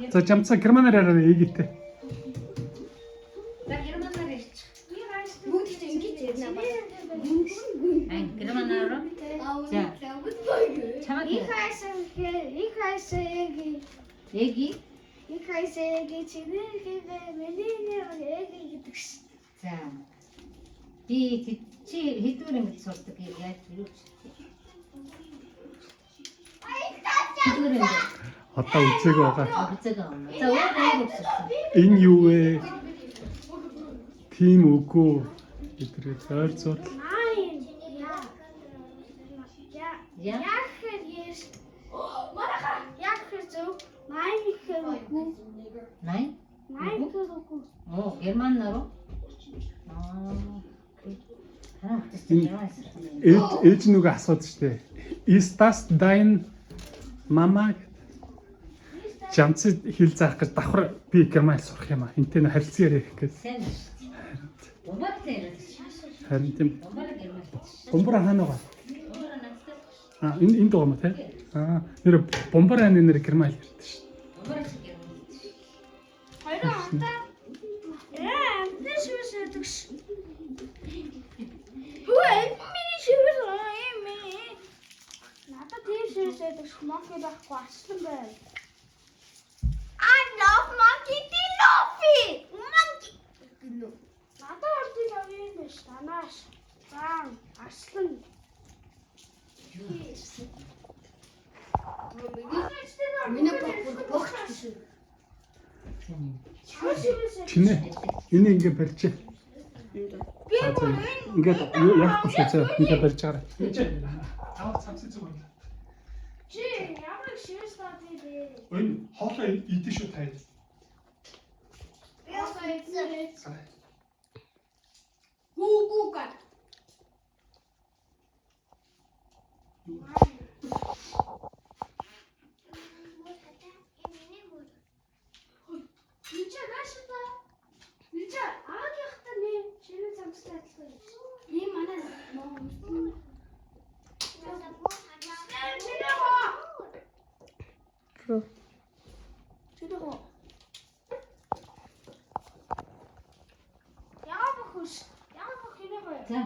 За жамцаа германаар яриа ээгээтэй. За германаар ярьж. Бүгд ч ингэж ярьна ба. Ань германаар. За. Чамаг Ich heiße Egi. Эги. Ich heiße Egi. Egi. За. Би чи хэдвэр ингэж сурдаг яаж юу ч. Хэдвэр ингэ. Одоо үзег байгаа. Үзэг аа. За өөр өгсөн. Энэ юу вэ? Тим үгүй гэдрээ ойрцол. Nein. Ja. Ja. Jager ist. Maraca. Jager so. Nein, ich kann. Nein. Nein, ich kann. Оо германаар. Аа. Ээж нүгэ асууд штэ. Ist das dein Mama? Жамцыг хэл заах гэж давхар би герман сурах юм аа. Энтэй нь харилцан ярих гэж. Сэн. Умбатэр. Харин тийм Умбар герман. бомбор хаана байгаа? Умбар надтай. Аа энэ доо юм те. Аа нэр бомбор хааны нэр герман ярьдаг ш. Умбар герман. Хайраа антаа. This was a dux. Hoe миний шивэр юм ээ. Надад this was a dux monkey байхгүй аслан байв. I love monkey Tilofi. Monkey. Надад ордын авийн биш танаас. Баан аслан. Миний бохт шүү. Чинээ энийг ингээ барьж. Ингээд яахгүй шүү зэ. Ингээ барьж гараа. Аа цамцсан зүг байна. Чи ямар шивэс таатай бэ? Энэ хоолоо идэх шүү таа. Гугуга. Ничего нашата. Ничего агийнхта нэ шинэ замцтай адилхан. Ийм манай нөө. Чидоо. Яа бохш. Яа бох хинэ гоё. За.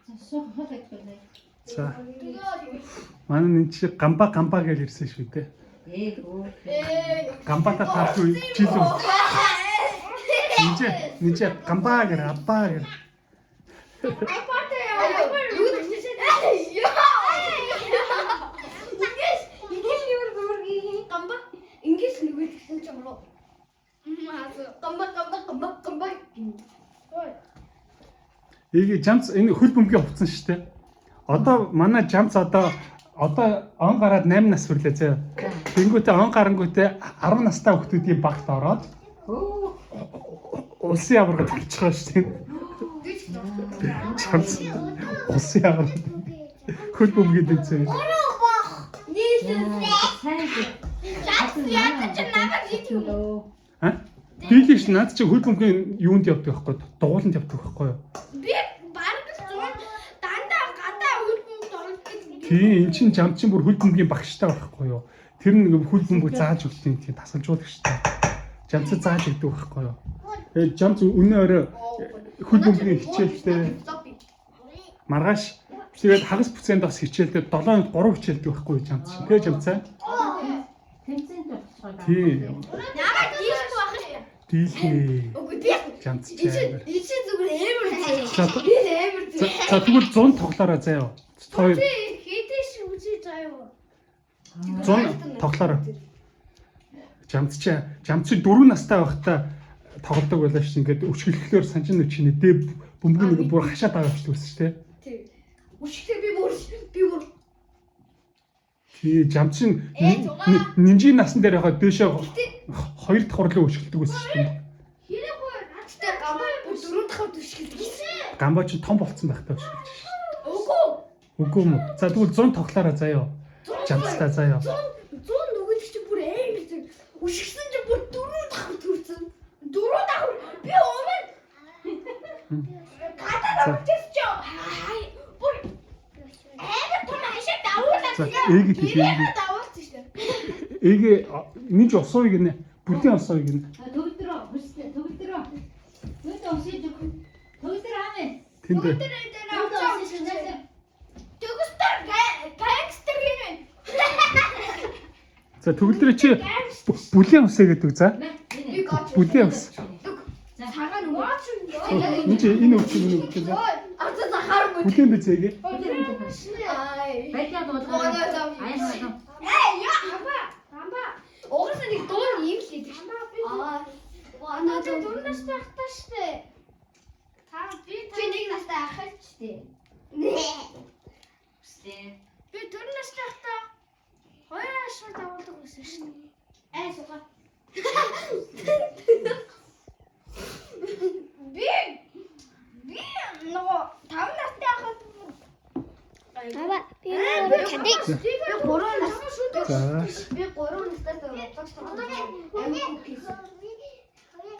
За суу хаваад байна. За. Манай энэ чи гамба гэж ирсэн шүү дээ. Эгөө. Гамбата таахгүй жилүү. Ниче гамба гэр абба гэр. Эгэ жамц энэ хөл бөмбөгийн хувцсан шүү дээ. Одоо манай жамц одоо он гараад 8 нас хүрлээ заяа. Тэнгүүтээ он гарангүүтээ 10 настай хүүхдүүдийн багт ороод улсын аваргад тавьчих байгаа шүү дээ. Жамц улсын аваргад хөл бөмбөгийн дэвцээ. Аа? Бийлиш над чи хөл бөмбөгийн юунд явдаг байхгүй дугууланд явдаг байхгүй юу? Тийм эн чин жамчин бүр хөл бөмбөгийн багштай байхгүй юу? Тэр нэг хөл бөмбөг зааж өгдөг тийм тасалжуулагчтай. Жамцаа зааж өгдөг байхгүй юу? Тэгээд жамц өнөө өрөө хөл бөмбөгийн хичээлтэй маргааш тэгээд хагас бүцээнд бас хичээлтэй 7 хоногт 3 хичээлдэг байхгүй юу жамц шин. Тэгээд жамцаа. Тэмцээнд болчихгоо. Тийм. Яагаад тийшгүй байх юм? Дийлхий. Үгүй би Жамц чаа. чи зүгээр эмэр зээ. За тэгвэл 100 тоглоороо заяа. Хоёр Хэдэж үзий заяа. 100 тоглоороо. Жамц 4 настай байхдаа тоглодог байлаа шүү. Ингээд өчгөлөхлөөр санжин нүчний дэ бөмбөг нэг бүр хашаад авчихдаг байсан шүү дээ. Тийм. Өчгөлөө би бүр Тий жамчин нинжи насан дээр яхаа дээшээ 2 давхар руу өчгөлдөг байсан шүү дээ. хэрэг гоё надтай гамбай бүр 4 дахь өчгөлдөг. Гамбай ч том болцсон байхдаа өчгөлж шүү. Үгүй Үгүй юм. За тэгвэл 100 тоглоороо заяа. Жамцтай заяа. 100 нөгөөд чи бүр аймаг зэг. Өшгсөн чи бүр 4 давхар төрсөн. 4 давхар би өмнө гадаа авчихсан чи бүр аймаг том хашаа давуулаад. За ээги тийш ээги. Давуулсан шүү дээ. эге нинж осоо гинэ. Бүлийн осоо гинэ. Төгөлдрөө хүстэй төгөлдрөө. Нүд осиж өг. Төгөлдөр аамэ. Тэнд Төгстөр гангстер гинэ. за төгөлдрөө чи бүлийн усаа гэдэг за. Бүлийн ус. Цагаан watch юм. Нинж энэ өвчин за. Ата захаар Бүлийн биз эге. Баярлалаа дуудгаа. Аяа. Хамба. Угсаа нэг дуун юм л идэв. Надад дөрнөөс тахтаа штэ. Би нэг настай ахаж штэ. Би дөрнөөс тахтаа 2 ашиг давуулдаг байсан штэ. Суга. Би нөгөө 5 настай ахад Ава би өөрөө чаддаг. би 3 настай шүү. За. Би 3 настай тавцагч.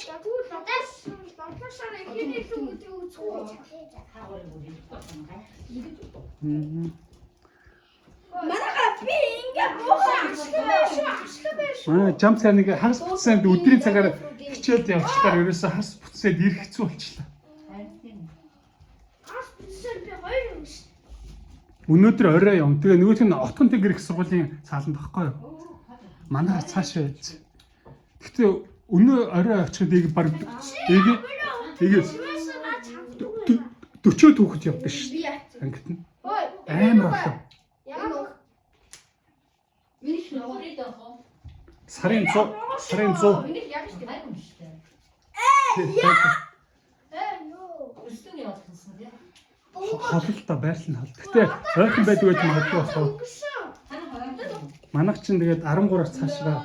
Яггүй надаас батлашаар ихний хүүхдээ үзгүй. Манайха би ингээ буухаа ашиг байш. Жам цайныг хагас бүтсэнд өдрийн цагаар хичээд явчихлаар ерөөсө хагас бүтсээд ирэх хэцүү болчихлоо. Ас бичсэн би 2 юм шүү. Өнөөдөр орой юм. Тэгээ нөгөөх нь отгон тэгэр их сургуулийн цааланд багхгүй юу? Манай цаашаа байж. Гэтэ өнөө орой очиход ийг баг ийг 40 түүхэд явдаг шүү дээ. Ангит нь Ой, амар болоо. яа. Миний хөрөөрэй даа. Сарын 100 Миний яг шүү. Ёо. Өстөг явуулсан тийм. хололтой байрлал нь хол. Гэтэ ойрхон байдаг гэж магадгүй болохоо. Манайх чинь тэгээд 13-аас цаашаа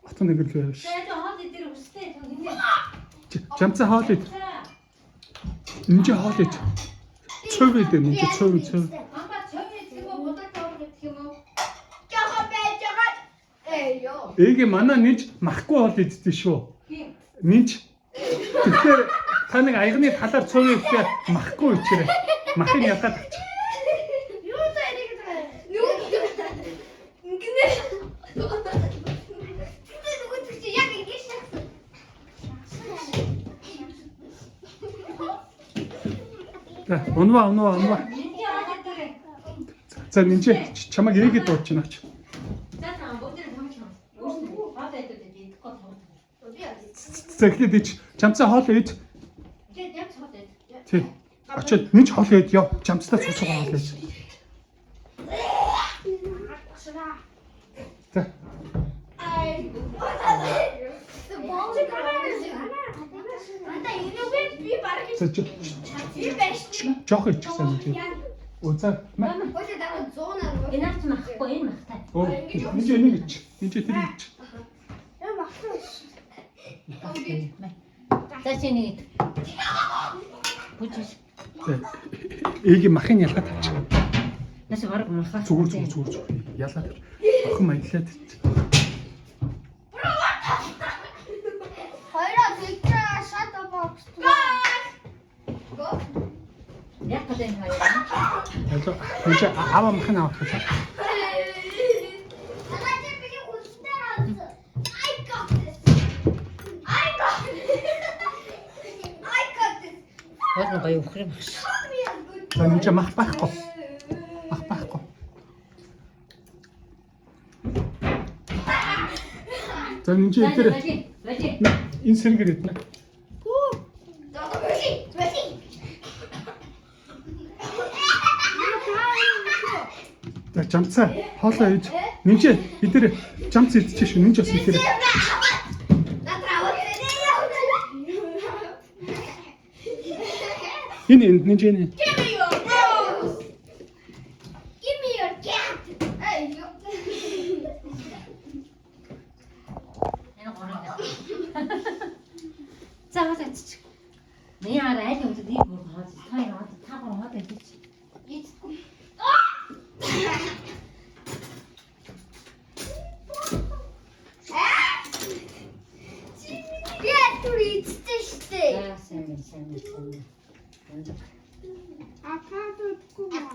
отгон тэгэр л байв ш. Тэгээд хоол идэр өстэй хинээ. Жамцаа хоол ид. Энд хоол ид. Цөв ид энэ цөв. Амба чөмөө тийм үү будаа тав гэх юм уу? Жага байж байгаа. Ёо. Эге манай нэж махгүй хоол иддэг шүү. Нэж. Тэгэхээр та нэг аягны талаар цөв идэхээр махгүй ичээрэй. Махын ялгаад авч. Юу та энийг нүг. Ингэнэ. Тэ нүг чи яг ингэж шахсан. За унваа. Миний аваад дээрээ. За нинжээ чамайг эге дуудаж байна ч. За та будаа хамж юм. Өөрснөө аваад идэх гээд гол тав. За ихлээд ич жамцаа хоол ид. Тэгээд яг цаад байд. Тий. Очоод нинж хоол ид яв. Жамцтай цуцгаа хоол ид. За. Ай. Ата энэ би бараг За би байж. жоох ичсэн нинж. Үзаа. Ой дараа 100-аар. Энэ арч махгүй энэ махтай. Оо нинж энийг ич. Нинж тэр ич. Яа махтай. За чиний. Бүжиж. За. Эге махын ялгаад авч. Нас бараг махаа. Зүгээр. Ялаад авч. Охин маялаад. Хоёроо пикчер шат бокс. Го. Яг гэдэг нь хоёр. Also нинж аваа махын авах гэж. Хойно гоё өхрөө мах. За нинж мах байхгүй. Мах байхгүй. За нинж эдгээр Бади. энэ сэргээр иднэ. За жамцаа хоолоо иж. Нинж эдгээр жамц идчихэж шүү. Нинж бас эдгээр. Энэ нинж энэ. Энэ гороо. За хасаач. Миний арай аль юм дий бүр хаад. Та яа та гоо хаад идэж.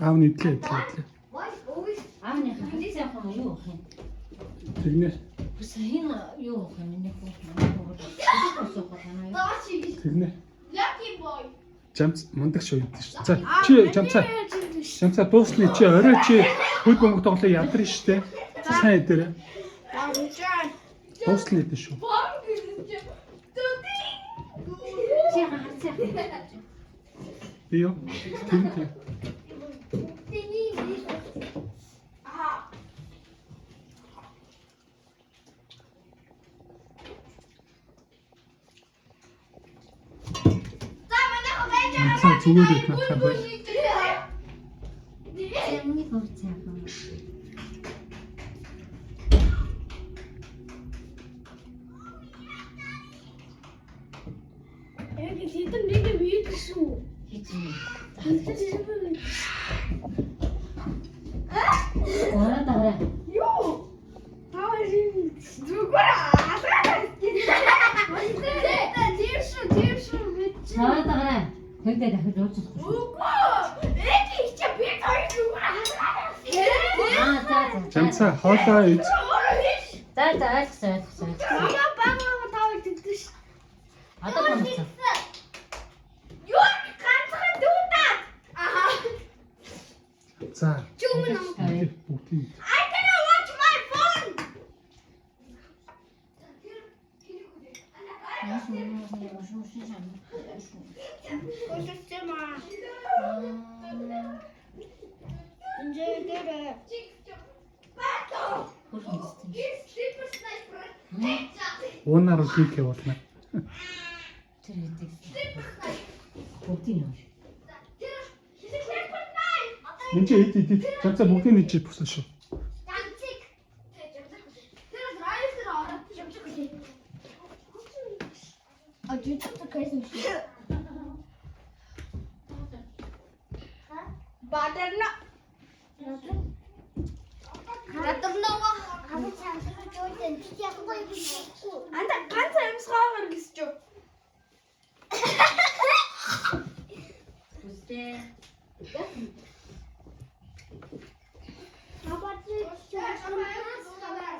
Аав нь идлээ. Аавны хатсан юм юу вэ? Тэгнэ. Сайн юу гэх юм нэг бүх Тэгнэ. Lucky boy. Жамц мундаг шүү гэдэг шүү. За чи жамцаа дуусны чи орой чи хөл бөмбөг тоглоо ядарна шүү дээ. Сайн дээр. Дуусна гэдэг шүү. Би юу? Тийм. За зүгээр их надад байна. Нэг хурцаа. Тэгдэ дахиж уучлахгүй. Жамцаа хоолоо ич. За ойлгосон. Одоо томцоо. За. Чүмэн Бүгдийг. I cannot watch my phone. Уунаар үхийх явуулна. Тэр хэдэг. Бүгдийн юм. Энд чи ид. Жамцаа бүгдийг нэг чи бүсэн шүү. А ты что такая смешная? Батерна. Батернова. Анда ганц амсгаар гэж юу? Үстэй.